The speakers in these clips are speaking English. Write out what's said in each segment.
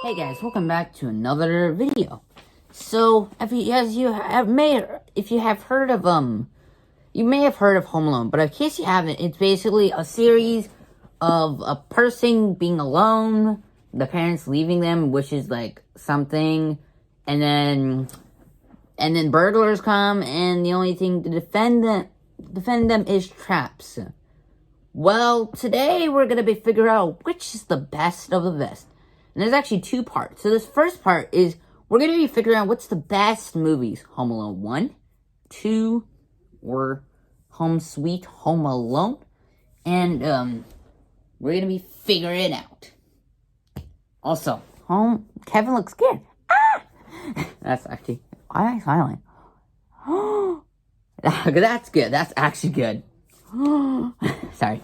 Hey guys, welcome back to another video. So, if you have heard of you may have heard of Home Alone, but in case you haven't, it's basically a series of a person being alone, the parents leaving them, which is like something, and then burglars come, and the only thing to defend them is traps. Well, today we're gonna be figuring out which is the best of the best. And there's actually two parts. So this first part is we're going to be figuring out what's the best movies. Home Alone 1, 2, or Home Sweet Home Alone. And we're going to be figuring it out. Also, Kevin looks scared. Ah! That's actually, why am I smiling? That's good. That's actually good. Sorry.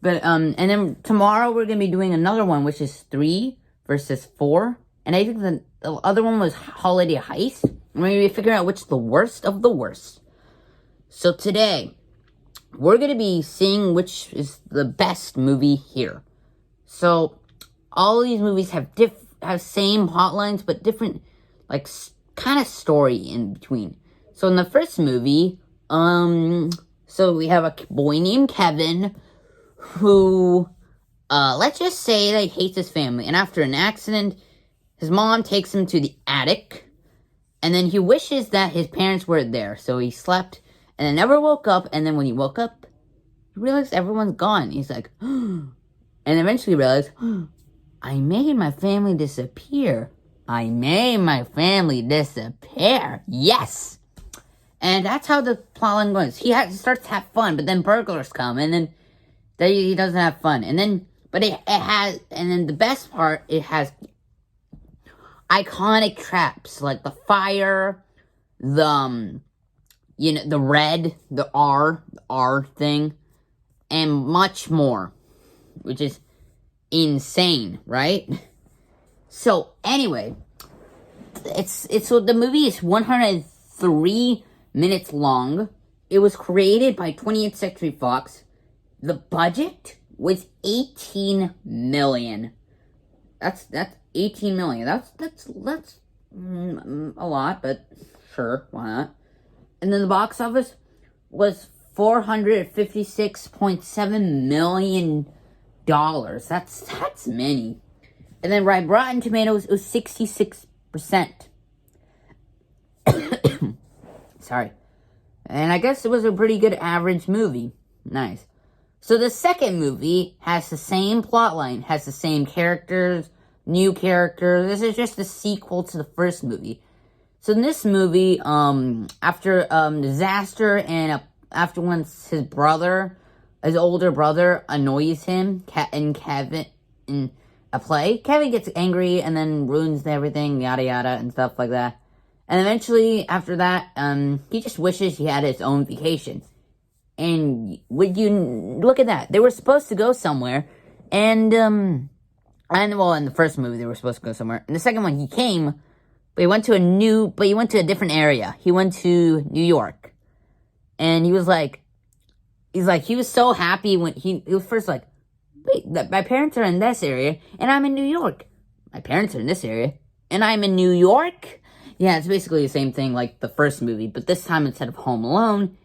But, and then tomorrow we're going to be doing another one, which is 3 versus 4. And I think the other one was Holiday Heist. We're going to be figuring out which is the worst of the worst. So today, we're going to be seeing which is the best movie here. So, all of these movies have same hotlines, but different, like, kind of story in between. So in the first movie, so we have a boy named Kevin, who, let's just say that he hates his family. And after an accident, his mom takes him to the attic. And then he wishes that his parents were there. So he slept and then never woke up. And then when he woke up, he realized everyone's gone. He's like, and eventually realized, I made my family disappear. I made my family disappear. Yes. And that's how the plotline goes. He starts to have fun, but then burglars come. And then he doesn't have fun. And then and then the best part, it has iconic traps, like the fire, the red, the R thing, and much more, which is insane, right? So, anyway, so the movie is 103 minutes long. It was created by 20th Century Fox. The budget was 18 million. That's 18 million. That's a lot, but sure, why not? And then the box office was $456.7 million. That's many. And then Rotten Tomatoes, it was 66%. Sorry. And I guess it was a pretty good average movie. Nice. So the second movie has the same plotline, has the same characters, new characters. This is just a sequel to the first movie. So in this movie, after disaster and after once his older brother annoys him, Kevin in a play, Kevin gets angry and then ruins everything, yada yada and stuff like that. And eventually, after that, he just wishes he had his own vacation. And would you look at that? They were supposed to go somewhere, and well, in the first movie they were supposed to go somewhere. In the second one, he came, but he went to a different area. He went to New York, and he was so happy when he was first like, wait, my parents are in this area, and I'm in New York. My parents are in this area, and I'm in New York. Yeah, it's basically the same thing like the first movie, but this time instead of Home Alone,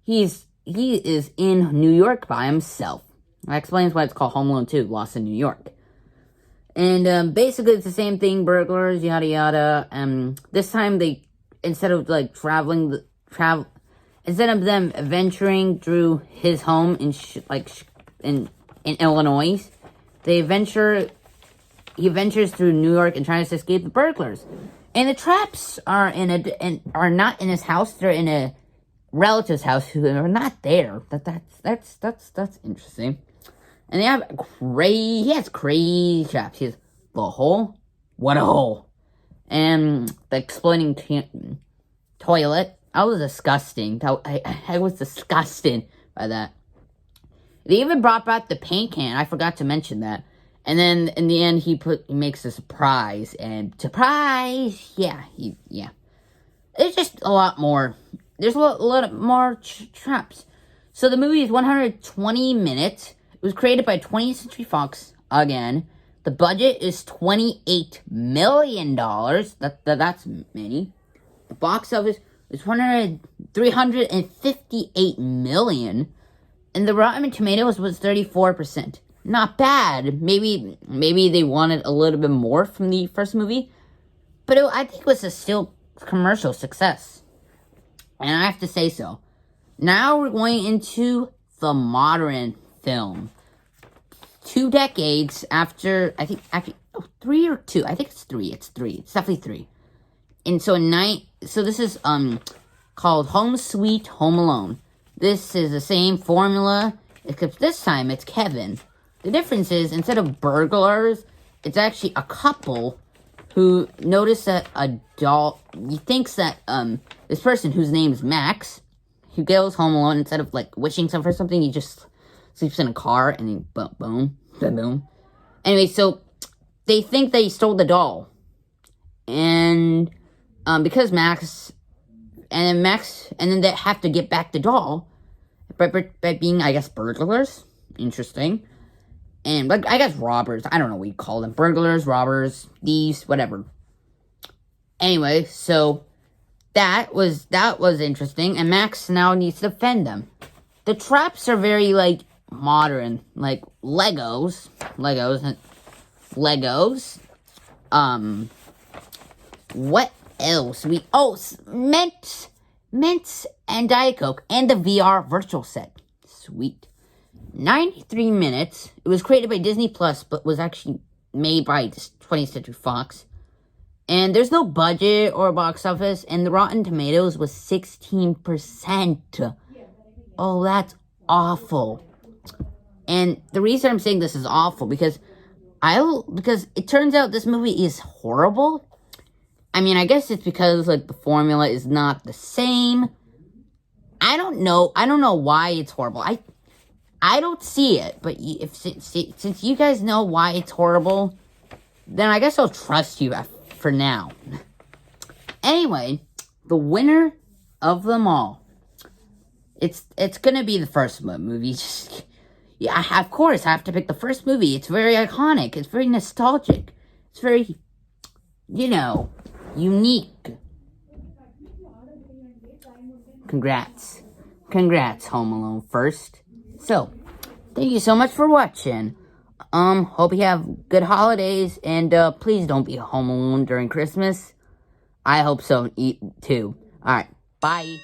he is in New York by himself. That explains why it's called Home Alone 2, Lost in New York. And basically it's the same thing, burglars, yada yada. This time instead of them adventuring through his home in Illinois, he ventures through New York and tries to escape the burglars. And the traps are not in his house, they're in a relative's house who are not there. That's interesting. And he has crazy traps. He has the hole. What a hole. And the exploding toilet. I was disgusting. I was disgusted by that. They even brought back the paint can. I forgot to mention that. And then in the end, he makes a surprise. And surprise! Yeah. It's just a lot more. There's a lot more traps. So the movie is 120 minutes. It was created by 20th Century Fox, again. The budget is $28 million. That's many. The box office is $358 million. And the Rotten Tomatoes was 34%. Not bad. Maybe they wanted a little bit more from the first movie. But I think it was a still commercial success. And I have to say so. Now we're going into the modern film. 2 decades after, I think, actually, 3 or 2. I think it's 3. It's 3. It's definitely 3. And so this is called Home Sweet Home Alone. This is the same formula, except this time it's Kevin. The difference is, instead of burglars, it's actually a couple who notice that a doll, he thinks that, this person whose name is Max, who goes home alone, instead of, like, wishing for something, he just sleeps in a car, and he, boom. Anyway, so, they think they stole the doll. And, because Max, and then they have to get back the doll, by being, I guess, burglars. Interesting. And, like, I guess robbers. I don't know what you call them. Burglars, robbers, thieves, whatever. Anyway, so that was interesting. And Max now needs to defend them. The traps are very, like, modern. Like, Legos. What else? Mints and Diet Coke. And the VR virtual set. Sweet. 93 minutes. It was created by Disney Plus, but was actually made by 20th Century Fox. And there's no budget or box office, and the Rotten Tomatoes was 16%. Oh, that's awful. And the reason I'm saying this is awful, because it turns out this movie is horrible. I mean, I guess it's because, like, the formula is not the same. I don't know why it's horrible. I don't see it, but since you guys know why it's horrible, then I guess I'll trust you for now. Anyway, the winner of them all. It's gonna be the first movie. Yeah, of course, I have to pick the first movie. It's very iconic. It's very nostalgic. It's very, unique. Congrats, Home Alone first. So, thank you so much for watching. Hope you have good holidays, and, please don't be home alone during Christmas. I hope so, too. Alright, bye.